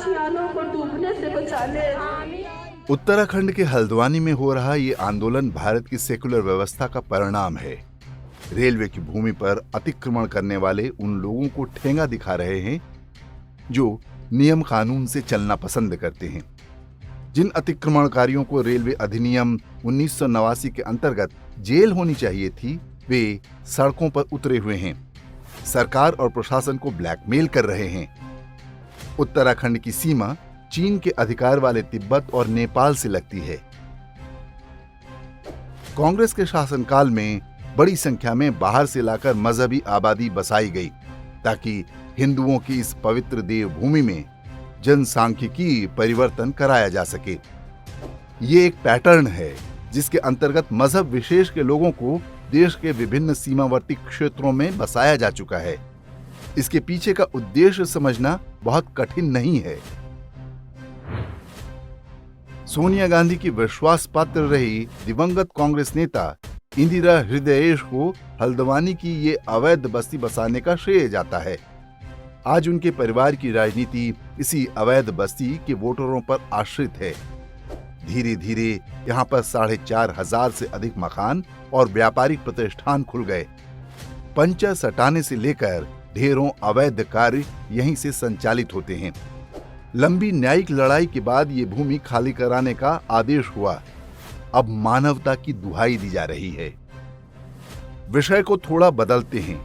सियानों को डूबने से बचा ले। उत्तराखंड के हल्द्वानी में हो रहा ये आंदोलन भारत की सेकुलर व्यवस्था का परिणाम है। रेलवे की भूमि पर अतिक्रमण करने वाले उन लोगों को ठेंगा दिखा रहे हैं जो नियम कानून से चलना पसंद करते हैं। जिन अतिक्रमणकारियों को रेलवे अधिनियम 1989 के अंतर्गत जेल होनी चाहिए थी, वे सड़कों पर उतरे हुए हैं, सरकार और प्रशासन को ब्लैकमेल कर रहे हैं। उत्तराखंड की सीमा चीन के अधिकार वाले तिब्बत और नेपाल से लगती है। कांग्रेस के शासनकाल में बड़ी संख्या में बाहर से लाकर मजहबी आबादी बसाई गई ताकि हिंदुओं की इस पवित्र देवभूमि में जनसांख्यिकी परिवर्तन कराया जा सके। ये एक पैटर्न है जिसके अंतर्गत मजहब विशेष के लोगों को देश के विभिन्न सीमावर्ती क्षेत्रों में बसाया जा चुका है। इसके पीछे का उद्देश्य समझना बहुत कठिन नहीं है। सोनिया गांधी की विश्वास पात्र रही दिवंगत कांग्रेस नेता इंदिरा हृदयेश को हल्द्वानी की ये अवैध बस्ती बसाने का श्रेय जाता है। आज उनके परिवार की राजनीति इसी अवैध बस्ती के वोटरों पर आश्रित है। धीरे धीरे यहाँ पर 4,500 से अधिक मकान और व्यापारिक प्रतिष्ठान खुल गए। पंचा सटाने से लेकर ढेरों अवैध कार्य यहीं से संचालित होते हैं। लंबी न्यायिक लड़ाई के बाद ये भूमि खाली कराने का आदेश हुआ। अब मानवता की दुहाई दी जा रही है। विषय को थोड़ा बदलते हैं।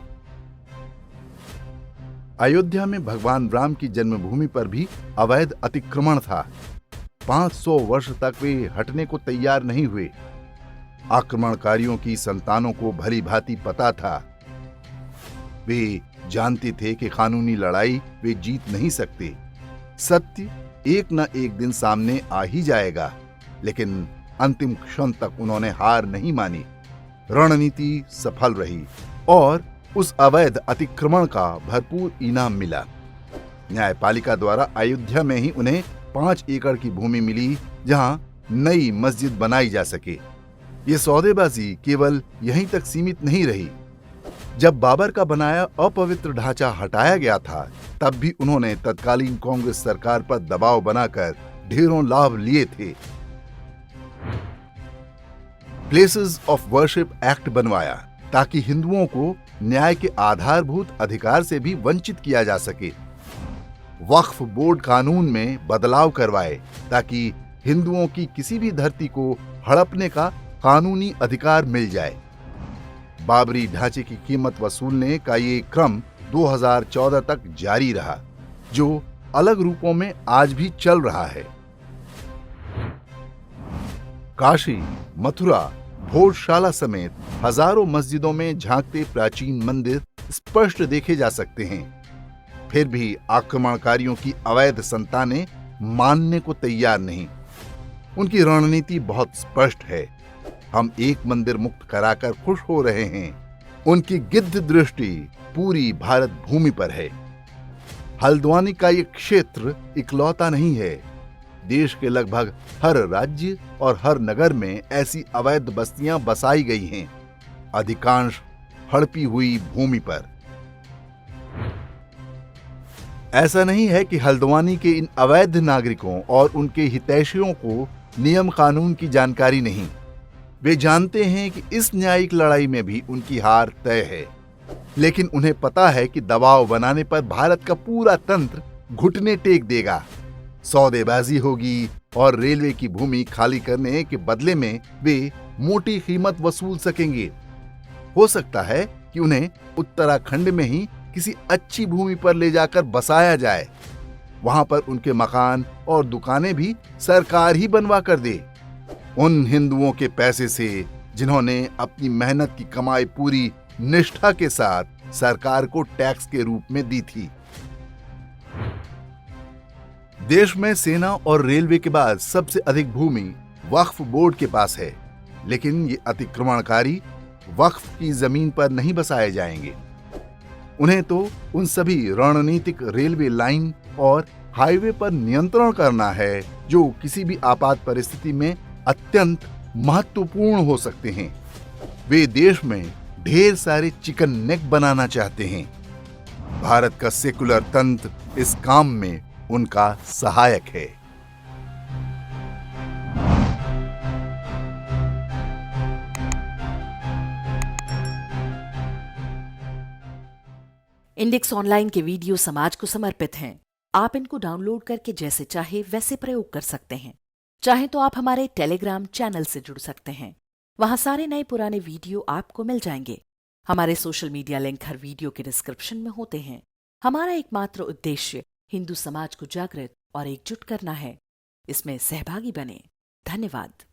अयोध्या में भगवान राम की जन्मभूमि पर भी अवैध अतिक्रमण था। 500 वर्ष तक वे हटने को तैयार नहीं हुए। आक्रमणकारियों की संतानों को भली भांति पता था। वे जानते थे कि कानूनी लड़ाई वे जीत नहीं सकते। सत्य एक न एक दिन सामने आ ही जाएगा, लेकिन अंतिम क्षण तक उन्होंने हार नहीं मानी। रणनीति सफल रही और उस अवैध अतिक्रमण का भरपूर इनाम मिला। न्यायपालिका द्वारा अयोध्या में ही उन्हें 5 एकड़ की भूमि मिली जहां नई मस्जिद बनाई जा सके। ये सौदेबाजी केवल यहीं तक सीमित नहीं रही। जब बाबर का बनाया अपवित्र ढांचा हटाया गया था, तब भी उन्होंने तत्कालीन कांग्रेस सरकार पर दबाव बनाकर ढेरों लाभ लिए थे। प्लेसेस ऑफ वर्शिप एक्ट बनवाया ताकि हिंदुओं को न्याय के आधारभूत अधिकार से भी वंचित किया जा सके। वक्फ बोर्ड कानून में बदलाव करवाए ताकि हिंदुओं की किसी भी धरती को हड़पने का कानूनी अधिकार मिल जाए। बाबरी ढांचे की कीमत वसूलने का ये क्रम 2014 तक जारी रहा, जो अलग रूपों में आज भी चल रहा है। काशी, मथुरा, भोजशाला समेत हजारों मस्जिदों में झांकते प्राचीन मंदिर स्पष्ट देखे जा सकते हैं। फिर भी आक्रमणकारियों की अवैध संतानें मानने को तैयार नहीं। उनकी रणनीति बहुत स्पष्ट है। हम एक मंदिर मुक्त कराकर खुश हो रहे हैं। उनकी गिद्ध दृष्टि पूरी भारत भूमि पर है। हल्द्वानी का ये क्षेत्र इकलौता नहीं है। देश के लगभग हर राज्य और हर नगर में ऐसी अवैध बस्तियां बसाई गई हैं, अधिकांश हड़पी हुई भूमि पर। ऐसा नहीं है कि हल्द्वानी के इन अवैध नागरिकों और उनके हितैषियों को नियम कानून की जानकारी नहीं। वे जानते हैं कि इस न्यायिक लड़ाई में भी उनकी हार तय है, लेकिन उन्हें पता है कि दबाव बनाने पर भारत का पूरा तंत्र घुटने टेक देगा। सौदेबाजी होगी और रेलवे की भूमि खाली करने के बदले में वे मोटी कीमत वसूल सकेंगे। हो सकता है कि उन्हें उत्तराखंड में ही किसी अच्छी भूमि पर ले जाकर बसाया जाए। वहां पर उनके मकान और दुकानें भी सरकार ही बनवा कर दे। उन हिंदुओं के पैसे से जिन्होंने अपनी मेहनत की कमाई पूरी निष्ठा के साथ सरकार को टैक्स के रूप में दी थी। देश में सेना और रेलवे के बाद सबसे अधिक भूमि वक्फ बोर्ड के पास है, लेकिन ये अतिक्रमणकारी वक्फ की जमीन पर नहीं बसाए जाएंगे। उन्हें तो उन सभी रणनीतिक रेलवे लाइन और हाईवे पर नियंत्रण करना है जो किसी भी आपात परिस्थिति में अत्यंत महत्वपूर्ण हो सकते हैं। वे देश में ढेर सारे चिकन नेक बनाना चाहते हैं। भारत का सेकुलर तंत्र इस काम में उनका सहायक है। इंडेक्स ऑनलाइन के वीडियो समाज को समर्पित हैं। आप इनको डाउनलोड करके जैसे चाहे वैसे प्रयोग कर सकते हैं। चाहे तो आप हमारे टेलीग्राम चैनल से जुड़ सकते हैं। वहां सारे नए पुराने वीडियो आपको मिल जाएंगे। हमारे सोशल मीडिया लिंक हर वीडियो के डिस्क्रिप्शन में होते हैं। हमारा एकमात्र उद्देश्य हिंदू समाज को जागृत और एकजुट करना है। इसमें सहभागी बने। धन्यवाद।